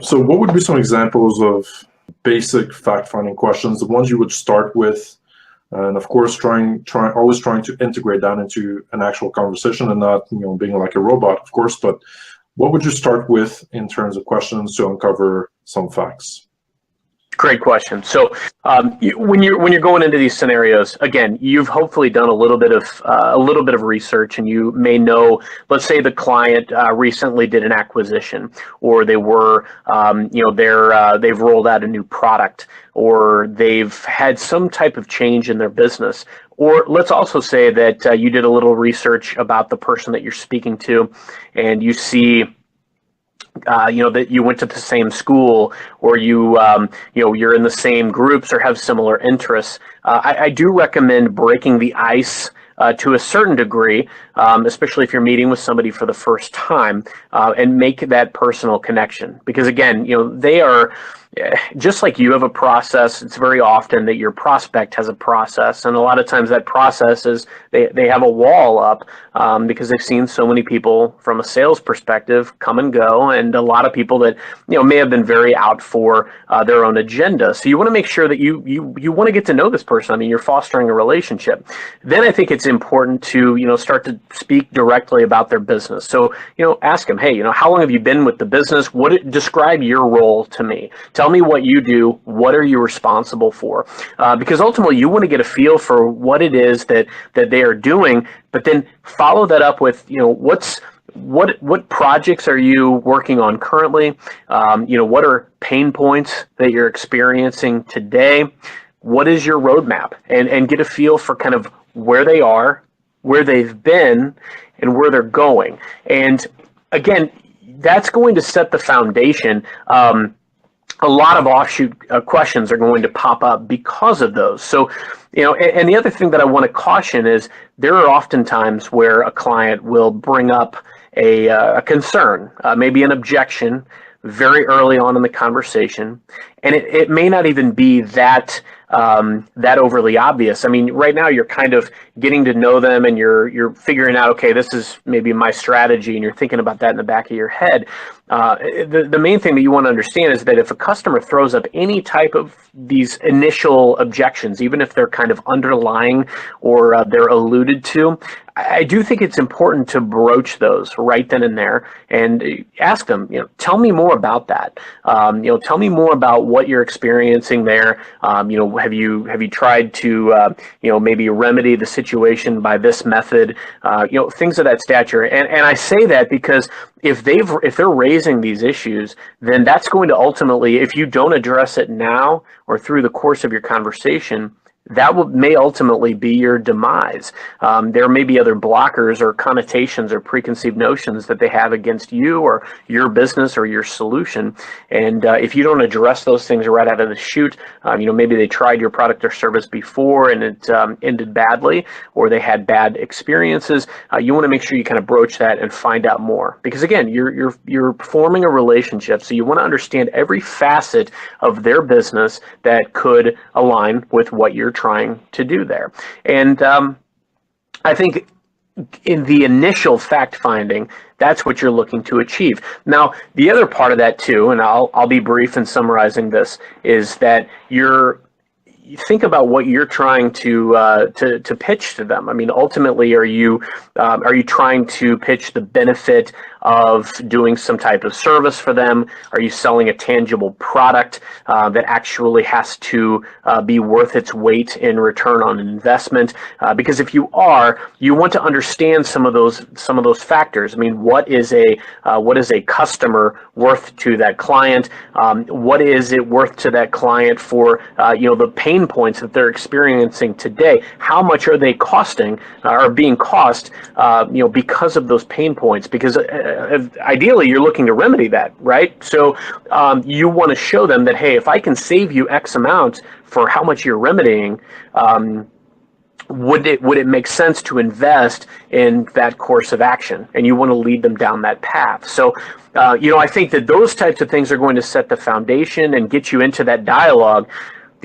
So what would be some examples of basic fact-finding questions, the ones you would start with, and of course, always trying to integrate that into an actual conversation and not, being like a robot, of course, but what would you start with in terms of questions to uncover some facts? Great question. So when you're going into these scenarios, again, you've hopefully done a little bit of research, and you may know. Let's say the client recently did an acquisition, or they were, they've rolled out a new product, or they've had some type of change in their business. Or let's also say that you did a little research about the person that you're speaking to, and you see that you went to the same school, or you're in the same groups or have similar interests. I do recommend breaking the ice to a certain degree, especially if you're meeting with somebody for the first time, and make that personal connection. Because again, they are just like you have a process. It's very often that your prospect has a process, and a lot of times that process is they have a wall up because they've seen so many people from a sales perspective come and go, and a lot of people that may have been very out for their own agenda. So you want to make sure that you want to get to know this person. I mean, you're fostering a relationship. Then I think it's important to start to speak directly about their business. So ask them, hey, how long have you been with the business? Describe your role to me. Tell me what you do. What are you responsible for? Because ultimately, you want to get a feel for what it is that they are doing, but then follow that up with, what projects are you working on currently? What are pain points that you're experiencing today? What is your roadmap? And get a feel for kind of where they are, where they've been, and where they're going. And again, that's going to set the foundation. A lot of offshoot questions are going to pop up because of those. So, and the other thing that I want to caution is there are often times where a client will bring up a concern, maybe an objection, very early on in the conversation, and it may not even be that overly obvious. I mean, right now you're kind of getting to know them, and you're figuring out, okay, this is maybe my strategy, and you're thinking about that in the back of your head. The main thing that you want to understand is that if a customer throws up any type of these initial objections, even if they're kind of underlying or they're alluded to, I do think it's important to broach those right then and there and ask them, tell me more about that. Tell me more about what you're experiencing there. Have you tried to, maybe remedy the situation by this method? Things of that stature. And I say that because if they're raising these issues, then that's going to ultimately, if you don't address it now or through the course of your conversation, that may ultimately be your demise. There may be other blockers or connotations or preconceived notions that they have against you or your business or your solution. And if you don't address those things right out of the chute, maybe they tried your product or service before and it ended badly, or they had bad experiences. You want to make sure you kind of broach that and find out more. Because again, you're forming a relationship, so you want to understand every facet of their business that could align with what you're trying to do there. And I think in the initial fact finding, that's what you're looking to achieve. Now, the other part of that too, and I'll be brief in summarizing this, is that you think about what you're trying to pitch to them. I mean, ultimately, are you trying to pitch the benefit of doing some type of service for them? Are you selling a tangible product that actually has to be worth its weight in return on investment? Because if you are, you want to understand some of those factors. I mean, what is a customer worth to that client? What is it worth to that client for the pain points that they're experiencing today? How much are they costing or being cost because of those pain points? Because ideally, you're looking to remedy that, right? So you want to show them that, hey, if I can save you X amount for how much you're remedying, would it make sense to invest in that course of action? And you want to lead them down that path. So, I think that those types of things are going to set the foundation and get you into that dialogue.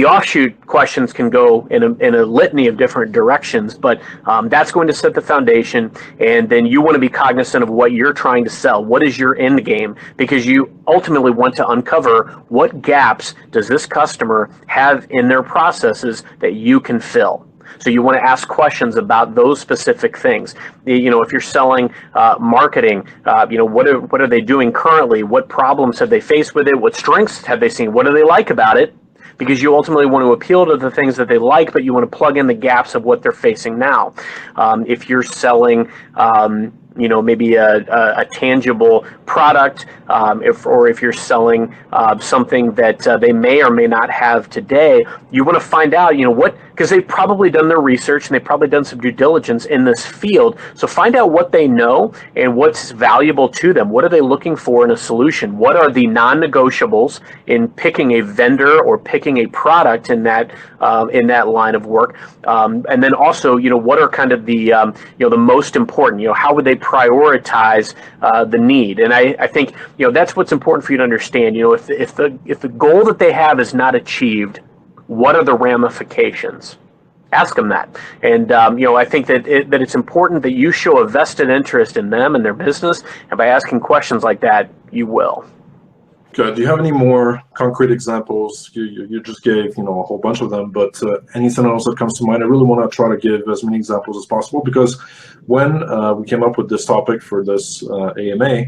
The offshoot questions can go in a litany of different directions, but that's going to set the foundation. And then you want to be cognizant of what you're trying to sell. What is your end game? Because you ultimately want to uncover what gaps does this customer have in their processes that you can fill. So you want to ask questions about those specific things. If you're selling marketing, what are they doing currently? What problems have they faced with it? What strengths have they seen? What do they like about it? Because you ultimately want to appeal to the things that they like, but you want to plug in the gaps of what they're facing now. If you're selling maybe a tangible product, if you're selling something that they may or may not have today, you want to find out, because they've probably done their research and they've probably done some due diligence in this field. So find out what they know and what's valuable to them. What are they looking for in a solution? What are the non-negotiables in picking a vendor or picking a product in that line of work? And then also, what are kind of the most important? How would they prioritize the need? And I think that's what's important for you to understand. If the goal that they have is not achieved, what are the ramifications? Ask them that. And I think that it's important that you show a vested interest in them and their business. And by asking questions like that, you will. Okay. Do you have any more concrete examples? You just gave a whole bunch of them, but anything else that comes to mind? I really want to try to give as many examples as possible, because when we came up with this topic for this AMA,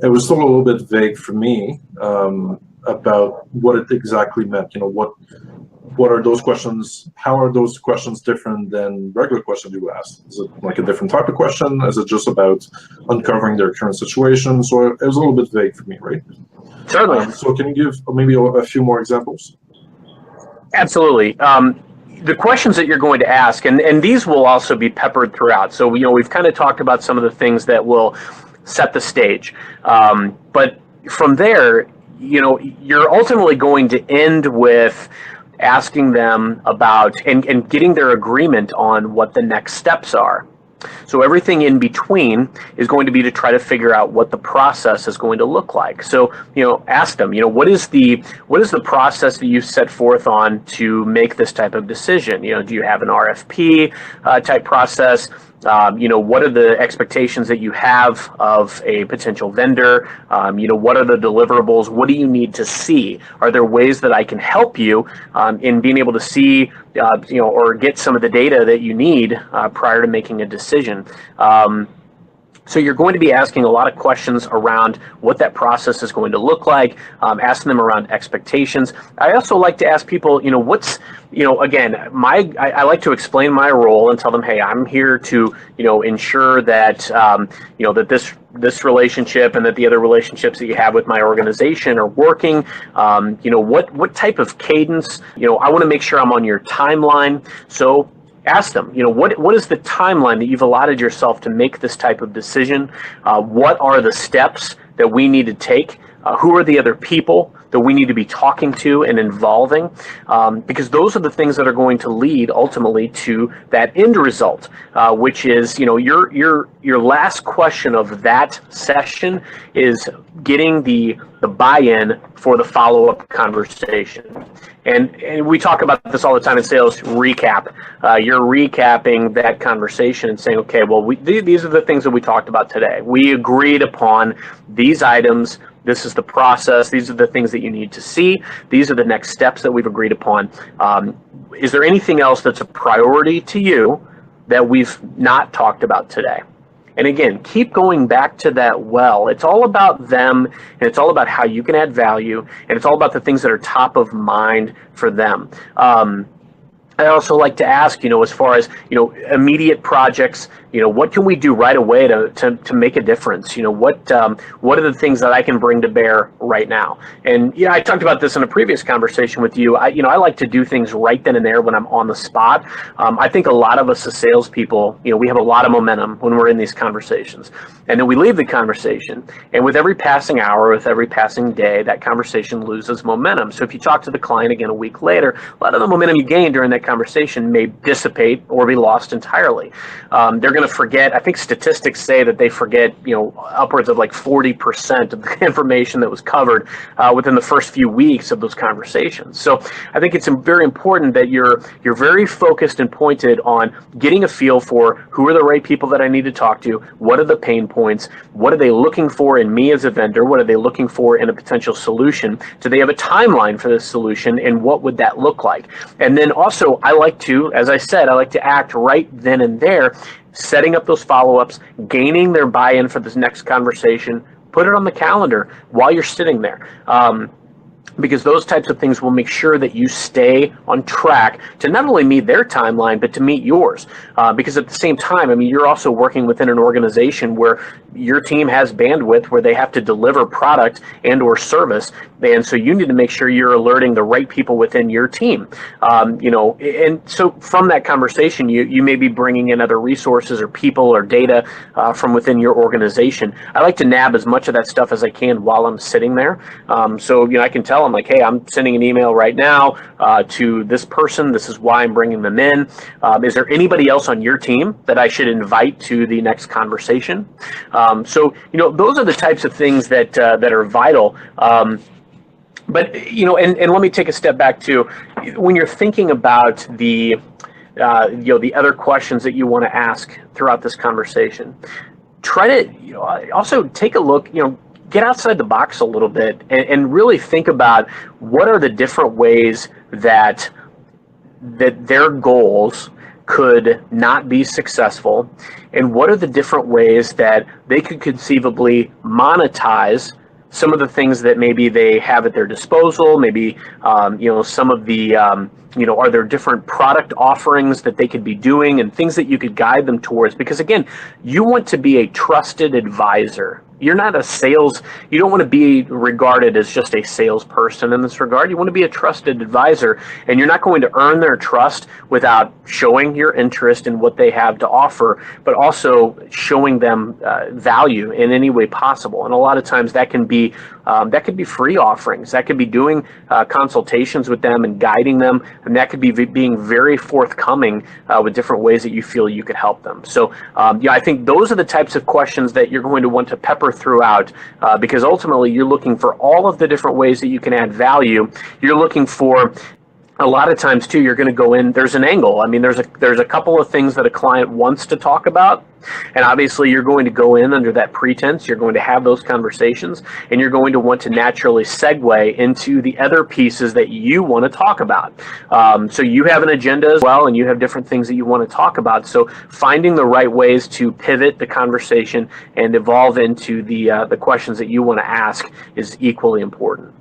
it was still a little bit vague for me about what it exactly meant. What are those questions? How are those questions different than regular questions you ask? Is it like a different type of question? Is it just about uncovering their current situation? So it was a little bit vague for me, right? Certainly. So can you give maybe a few more examples? Absolutely. The questions that you're going to ask, and these will also be peppered throughout. So, we've kind of talked about some of the things that will set the stage. But from there, you're ultimately going to end with asking them about and getting their agreement on what the next steps are. So everything in between is going to be to try to figure out what the process is going to look like. So, ask them, what is the process that you set forth on to make this type of decision? Do you have an RFP type process? What are the expectations that you have of a potential vendor? What are the deliverables? What do you need to see? Are there ways that I can help you in being able to see, or get some of the data that you need prior to making a decision? So you're going to be asking a lot of questions around what that process is going to look like, asking them around expectations. I also like to ask people, again, I like to explain my role and tell them, hey, I'm here to, ensure that, that this relationship and that the other relationships that you have with my organization are working. What type of cadence, I want to make sure I'm on your timeline. So ask them, what is the timeline that you've allotted yourself to make this type of decision? What are the steps that we need to take? Who are the other people that we need to be talking to and involving? Because those are the things that are going to lead ultimately to that end result, which is, your last question of that session is getting the buy-in for the follow-up conversation. And we talk about this all the time in sales, recap. You're recapping that conversation and saying, okay, well, these are the things that we talked about today. We agreed upon these items. This is the process. These are the things that you need to see. These are the next steps that we've agreed upon. Is there anything else that's a priority to you that we've not talked about today? And again, keep going back to that well. It's all about them, and it's all about how you can add value, and it's all about the things that are top of mind for them. I also like to ask, as far as, immediate projects, what can we do right away to make a difference? What are the things that I can bring to bear right now? And, I talked about this in a previous conversation with you. I like to do things right then and there when I'm on the spot. I think a lot of us as salespeople, we have a lot of momentum when we're in these conversations. And then we leave the conversation. And with every passing hour, with every passing day, that conversation loses momentum. So if you talk to the client again a week later, a lot of the momentum you gained during that conversation may dissipate or be lost entirely. They're going to forget. I think statistics say that they forget, upwards of like 40% of the information that was covered within the first few weeks of those conversations. So I think it's very important that you're very focused and pointed on getting a feel for who are the right people that I need to talk to, what are the pain points, what are they looking for in me as a vendor, what are they looking for in a potential solution, do they have a timeline for this solution, and what would that look like? And then also, as I said, I like to act right then and there, setting up those follow-ups, gaining their buy-in for this next conversation, put it on the calendar while you're sitting there. Because those types of things will make sure that you stay on track to not only meet their timeline, but to meet yours. Because at the same time, you're also working within an organization where your team has bandwidth where they have to deliver product and or service. And so you need to make sure you're alerting the right people within your team. And so from that conversation, you may be bringing in other resources or people or data from within your organization. I like to nab as much of that stuff as I can while I'm sitting there. So I can tell them like, hey, I'm sending an email right now to this person. This is why I'm bringing them in. Is there anybody else on your team that I should invite to the next conversation? So those are the types of things that are vital. But and let me take a step back too. When you're thinking about the other questions that you want to ask throughout this conversation, try to also take a look. Get outside the box a little bit and really think about what are the different ways that their goals could not be successful, and what are the different ways that they could conceivably monetize some of the things that maybe they have at their disposal, maybe some of the are there different product offerings that they could be doing and things that you could guide them towards? Because again, you want to be a trusted advisor. You're not a sales, you don't want to be regarded as just a salesperson in this regard. You want to be a trusted advisor, and you're not going to earn their trust without showing your interest in what they have to offer, but also showing them value in any way possible. And a lot of times that can be free offerings. That could be doing consultations with them and guiding them, and that could be being very forthcoming with different ways that you feel you could help them. So I think those are the types of questions that you're going to want to pepper throughout, because ultimately you're looking for all of the different ways that you can add value. You're looking for, a lot of times too, you're going to go in, there's an angle. There's a couple of things that a client wants to talk about, and obviously you're going to go in under that pretense. You're going to have those conversations, and you're going to want to naturally segue into the other pieces that you want to talk about. So you have an agenda as well, and you have different things that you want to talk about. So finding the right ways to pivot the conversation and evolve into the questions that you want to ask is equally important.